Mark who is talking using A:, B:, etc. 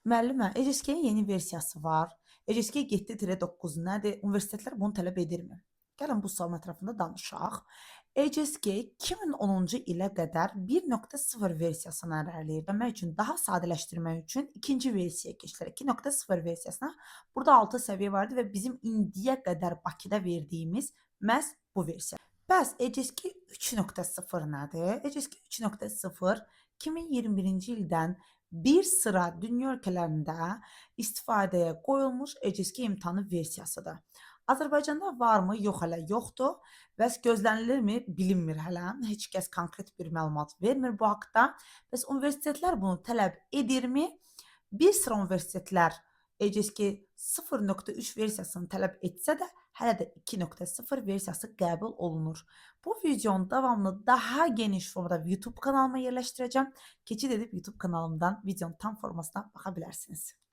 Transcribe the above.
A: Müəllimə, ECSK-nin yeni versiyası var. ECSK 7-9 nədir? Universitetlər bunu tələb edirmi? Gəlin bu sualın ətrafında danışaq. ECSK 2010-cu ilə qədər 1.0 versiyasını irəliləyirmək üçün, daha sadələşdirmək üçün ikinci versiyaya keçdilər. 2.0 versiyasına. Burada 6 səviyyə vardı və bizim indiyə qədər Bakıda verdiyimiz məhz bu versiya. Bəs ECSK 3.0 nədir? ECSK 3.0 2021-ci ildən bir sıra dünya ölkələrində istifadəyə qoyulmuş ECSK imtahanı versiyasıdır. Azərbaycanda varmı? Yox, hələ yoxdur. Bəs gözlənilirmi? Bilinmir hələ. Heç kəs konkret bir məlumat vermir bu haqda. Bəs universitetlər bunu tələb edirmi? Bir sıra universitetlər ECSK 0.3 versiyasını tələb etsə də, hələ də 2.0 versiyası qəbul olunur. Bu videonun davamını daha geniş formada YouTube kanalıma yerləşdirəcəm. Keçid edib YouTube kanalımdan videonun tam formasına baxa bilərsiniz.